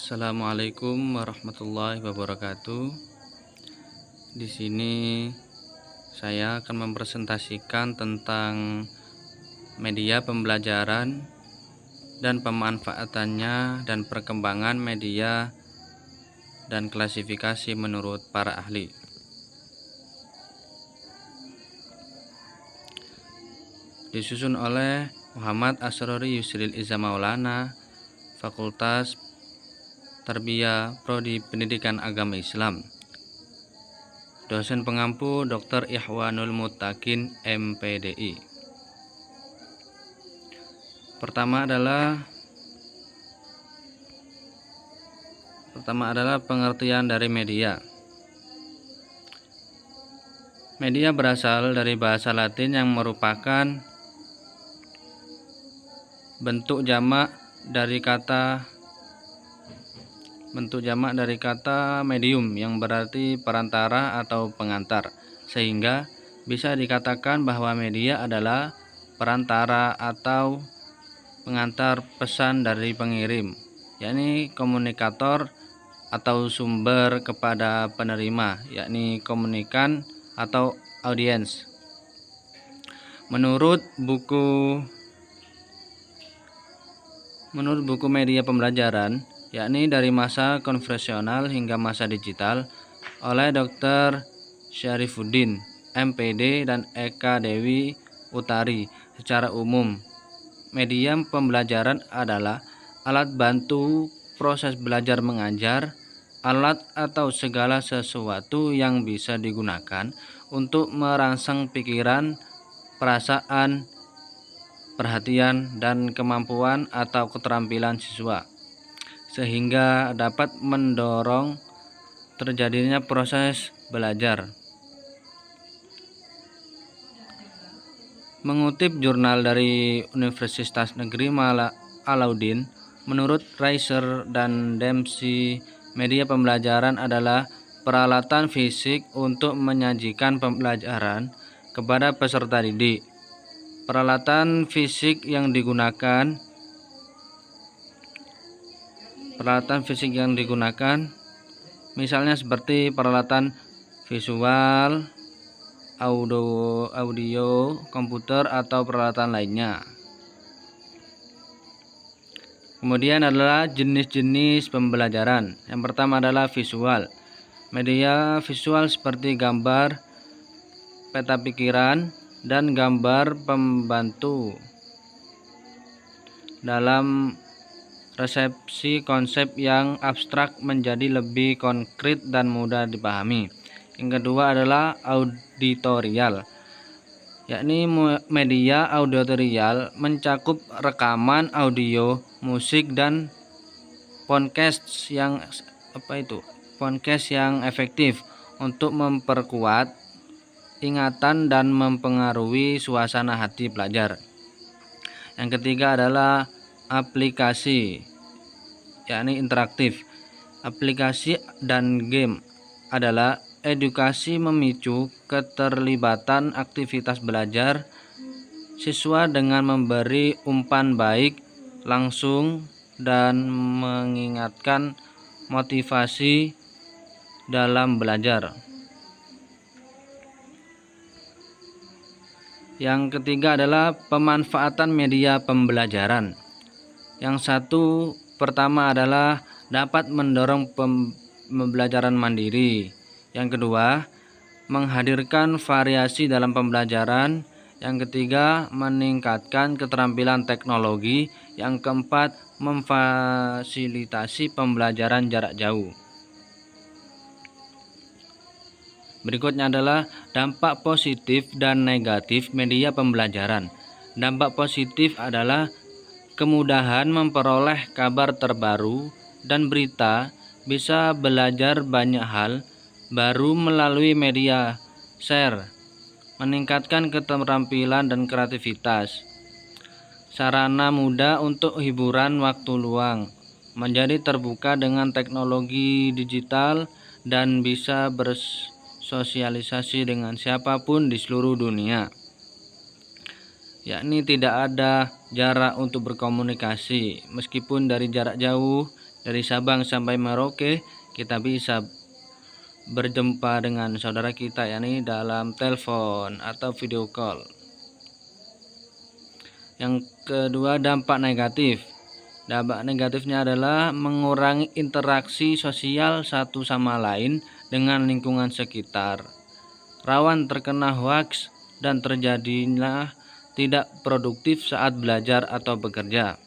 Assalamualaikum warahmatullahi wabarakatuh. Di sini saya akan mempresentasikan tentang media pembelajaran dan pemanfaatannya dan perkembangan media dan klasifikasi menurut para ahli. Disusun oleh Muhammad Asrori Yusril Iza Maulana, Fakultas Tarbiyah Prodi Pendidikan Agama Islam. Dosen pengampu Dr. Ikhwanul Muttaqin MPDI. Pertama adalah pengertian dari media. Media berasal dari bahasa Latin yang merupakan bentuk jamak dari kata medium yang berarti perantara atau pengantar, sehingga bisa dikatakan bahwa media adalah perantara atau pengantar pesan dari pengirim, yakni komunikator, atau sumber kepada penerima, yakni komunikan atau audiens. Menurut buku media pembelajaran, yakni dari masa konvensional hingga masa digital, oleh Dr. Syarifuddin, MPD, dan Eka Dewi Utari. Secara umum, media pembelajaran adalah alat bantu proses belajar mengajar, alat atau segala sesuatu yang bisa digunakan untuk merangsang pikiran, perasaan, perhatian, dan kemampuan atau keterampilan siswa, sehingga dapat mendorong terjadinya proses belajar. Mengutip jurnal dari Universitas Negeri Alauddin, menurut Reiser dan Dempsey, media pembelajaran adalah peralatan fisik untuk menyajikan pembelajaran kepada peserta didik. Peralatan fisik yang digunakan misalnya seperti peralatan visual, audio, komputer, atau peralatan lainnya. Kemudian adalah jenis-jenis pembelajaran. Yang pertama adalah visual. Media visual seperti gambar, peta pikiran, dan gambar pembantu dalam resepsi konsep yang abstrak menjadi lebih konkret dan mudah dipahami. Yang kedua adalah auditorial, yakni media auditorial mencakup rekaman audio, musik, dan podcast yang efektif untuk memperkuat ingatan dan mempengaruhi suasana hati pelajar. Yang ketiga adalah aplikasi, yakni interaktif. Aplikasi dan game adalah edukasi memicu keterlibatan aktivitas belajar siswa dengan memberi umpan baik langsung dan mengingatkan motivasi dalam belajar. Yang ketiga adalah pemanfaatan media pembelajaran. Pertama adalah dapat mendorong pembelajaran mandiri. Yang kedua, menghadirkan variasi dalam pembelajaran. Yang ketiga, meningkatkan keterampilan teknologi. Yang keempat, memfasilitasi pembelajaran jarak jauh. Berikutnya adalah dampak positif dan negatif media pembelajaran. Dampak positif adalah kemudahan memperoleh kabar terbaru dan berita, bisa belajar banyak hal baru melalui media, share, meningkatkan keterampilan dan kreativitas. Sarana mudah untuk hiburan waktu luang, menjadi terbuka dengan teknologi digital dan bisa bersosialisasi dengan siapapun di seluruh dunia. yakni tidak ada jarak untuk berkomunikasi meskipun dari jarak jauh dari Sabang sampai Merauke, kita bisa berjumpa dengan saudara kita, yakni dalam telepon atau video call. Yang kedua, dampak negatif. Dampak negatifnya adalah mengurangi interaksi sosial satu sama lain dengan lingkungan sekitar, rawan terkena hoaks, dan terjadinya tidak produktif saat belajar atau bekerja.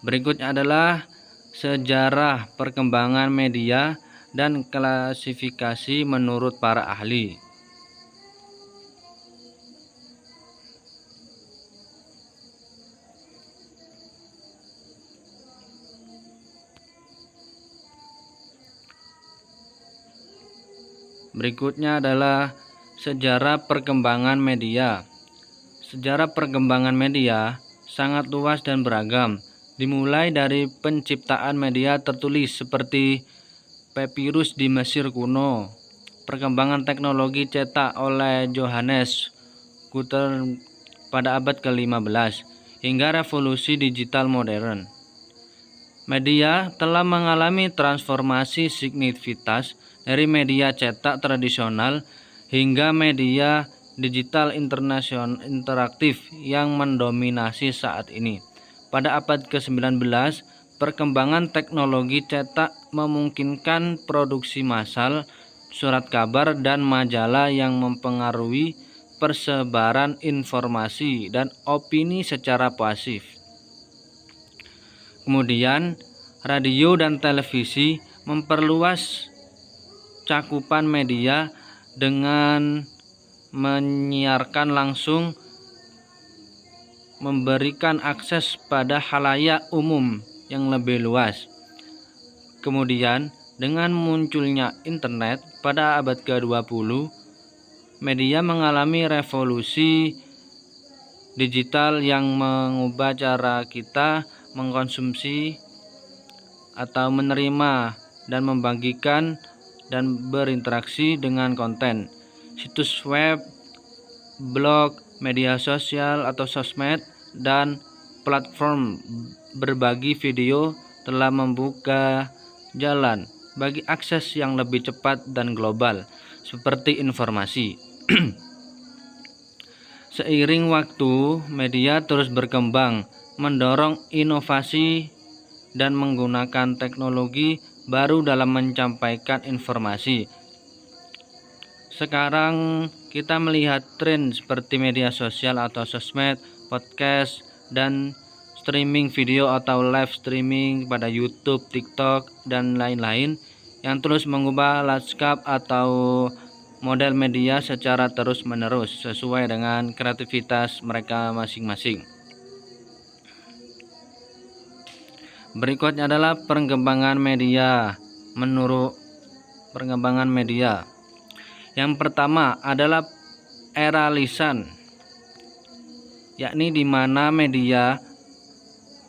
Berikutnya adalah sejarah perkembangan media dan klasifikasi menurut para ahli. Berikutnya adalah sejarah perkembangan media. Sejarah perkembangan media sangat luas dan beragam, dimulai dari penciptaan media tertulis seperti papirus di Mesir kuno, perkembangan teknologi cetak oleh Johannes Gutenberg pada abad ke-15, hingga revolusi digital modern. Media telah mengalami transformasi signifikan dari media cetak tradisional hingga media digital internasional interaktif yang mendominasi saat ini. Pada abad ke-19, perkembangan teknologi cetak memungkinkan produksi massal, surat kabar, dan majalah yang mempengaruhi persebaran informasi dan opini secara pasif. Kemudian, radio dan televisi memperluas cakupan media dengan menyiarkan langsung, memberikan akses pada khalayak umum yang lebih luas. Kemudian, dengan munculnya internet pada abad ke-20, media mengalami revolusi digital yang mengubah cara kita mengkonsumsi atau menerima dan membagikan dan berinteraksi dengan konten. Situs web, blog, media sosial atau sosmed, dan platform berbagi video telah membuka jalan bagi akses yang lebih cepat dan global seperti informasi. Seiring waktu, media terus berkembang, mendorong inovasi dan menggunakan teknologi baru dalam menyampaikan informasi. Sekarang kita melihat tren seperti media sosial atau sosmed, podcast, dan streaming video atau live streaming pada YouTube, TikTok, dan lain-lain yang terus mengubah lanskap atau model media secara terus-menerus sesuai dengan kreativitas mereka masing-masing. Berikutnya adalah perkembangan media. Menurut perkembangan media, yang pertama adalah era lisan, yakni di mana media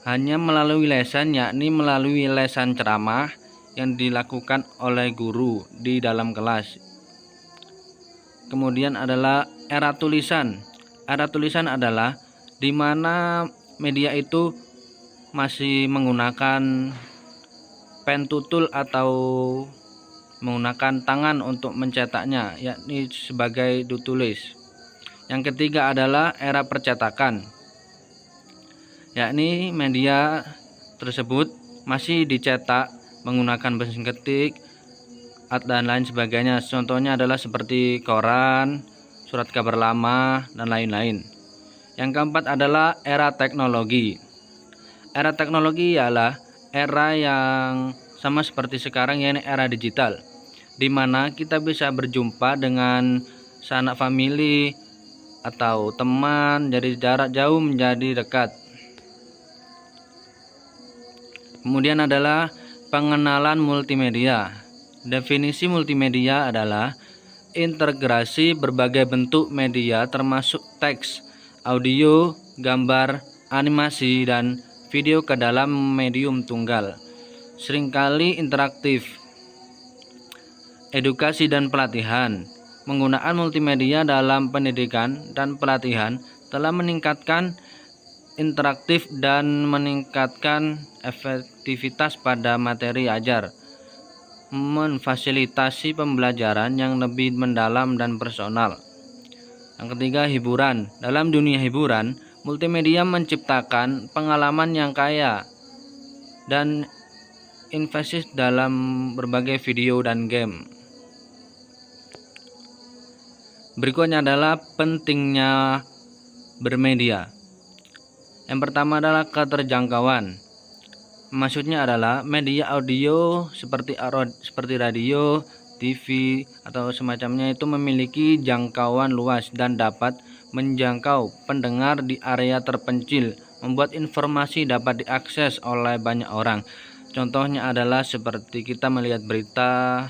hanya melalui lesan, yakni melalui lesan ceramah yang dilakukan oleh guru di dalam kelas. Kemudian adalah era tulisan. Era tulisan adalah di mana media itu masih menggunakan pen tutul atau menggunakan tangan untuk mencetaknya, yakni sebagai tulis. Yang ketiga adalah era percetakan, yakni media tersebut masih dicetak menggunakan mesin ketik dan lain sebagainya. Contohnya adalah seperti koran, surat kabar lama, dan lain-lain. Yang keempat adalah era teknologi. Era teknologi ialah era yang sama seperti sekarang, yaitu era digital, di mana kita bisa berjumpa dengan sanak famili atau teman dari jarak jauh menjadi dekat. Kemudian adalah pengenalan multimedia. Definisi multimedia adalah integrasi berbagai bentuk media termasuk teks, audio, gambar, animasi, dan video ke dalam medium tunggal, seringkali interaktif. Edukasi dan pelatihan. Penggunaan multimedia dalam pendidikan dan pelatihan telah meningkatkan interaktif dan meningkatkan efektivitas pada materi ajar, memfasilitasi pembelajaran yang lebih mendalam dan personal. Yang ketiga, hiburan. Dalam dunia hiburan, multimedia menciptakan pengalaman yang kaya dan invasif dalam berbagai video dan game. Berikutnya adalah pentingnya bermedia. Yang pertama adalah keterjangkauan. Maksudnya adalah media audio seperti radio, TV atau semacamnya itu memiliki jangkauan luas dan dapat menjangkau pendengar di area terpencil, membuat informasi dapat diakses oleh banyak orang. Contohnya adalah seperti kita melihat berita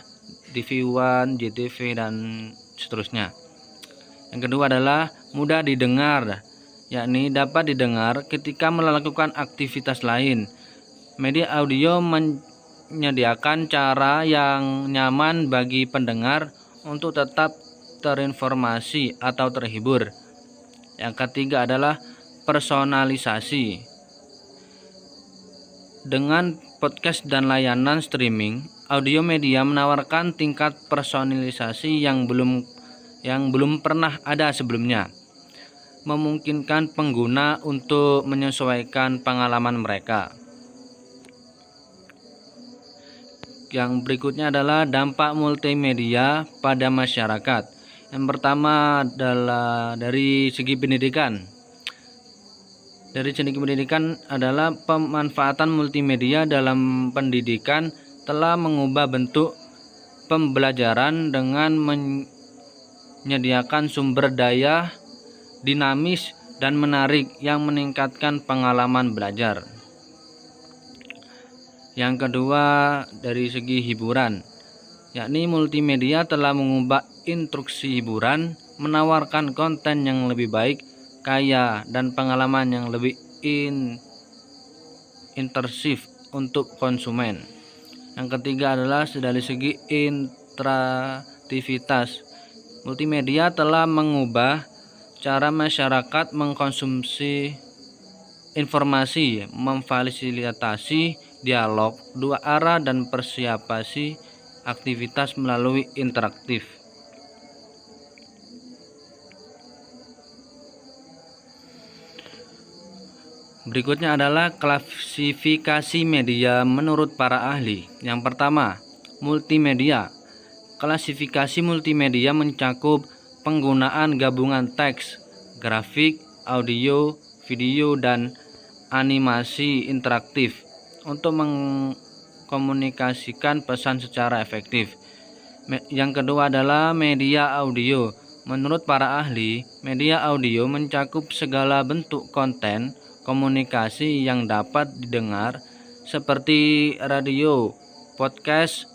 TV One, JTV dan seterusnya. Yang kedua adalah mudah didengar, yakni dapat didengar ketika melakukan aktivitas lain. Media audio menyediakan cara yang nyaman bagi pendengar untuk tetap terinformasi atau terhibur. Yang ketiga adalah personalisasi. Dengan podcast dan layanan streaming, audio media menawarkan tingkat personalisasi yang belum pernah ada sebelumnya, memungkinkan pengguna untuk menyesuaikan pengalaman mereka. Yang berikutnya adalah dampak multimedia pada masyarakat. Yang pertama adalah dari segi pendidikan. Dari segi pendidikan adalah pemanfaatan multimedia dalam pendidikan telah mengubah bentuk pembelajaran dengan menyediakan sumber daya dinamis dan menarik yang meningkatkan pengalaman belajar. Yang kedua dari segi hiburan, yakni multimedia telah mengubah instruksi hiburan, menawarkan konten yang lebih baik, kaya, dan pengalaman yang lebih intensif untuk konsumen. Yang ketiga adalah dari segi interaktivitas. Multimedia telah mengubah cara masyarakat mengkonsumsi informasi, memfasilitasi dialog dua arah dan persiapasi aktivitas melalui interaktif. Berikutnya adalah klasifikasi media menurut para ahli. Yang pertama, multimedia. Klasifikasi multimedia mencakup penggunaan gabungan teks, grafik, audio, video, dan animasi interaktif untuk mengkomunikasikan pesan secara efektif. Yang kedua adalah media audio. Menurut para ahli, media audio mencakup segala bentuk konten komunikasi yang dapat didengar seperti radio, podcast,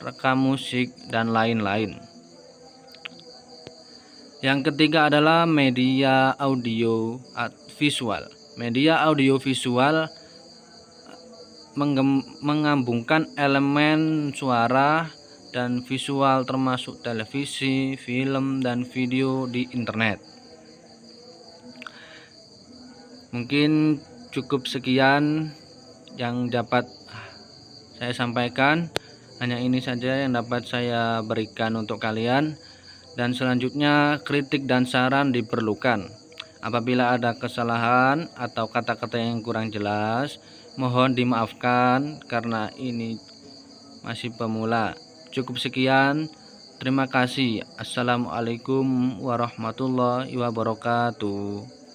rekam musik, dan lain-lain. Yang ketiga adalah media audio visual. Media audio visual menggabungkan elemen suara dan visual termasuk televisi, film, dan video di internet. Mungkin cukup sekian yang dapat saya sampaikan. Hanya ini saja yang dapat saya berikan untuk kalian, dan selanjutnya kritik dan saran diperlukan. Apabila ada kesalahan atau kata-kata yang kurang jelas, mohon dimaafkan karena ini masih pemula. Cukup sekian. Terima kasih. Assalamualaikum warahmatullahi wabarakatuh.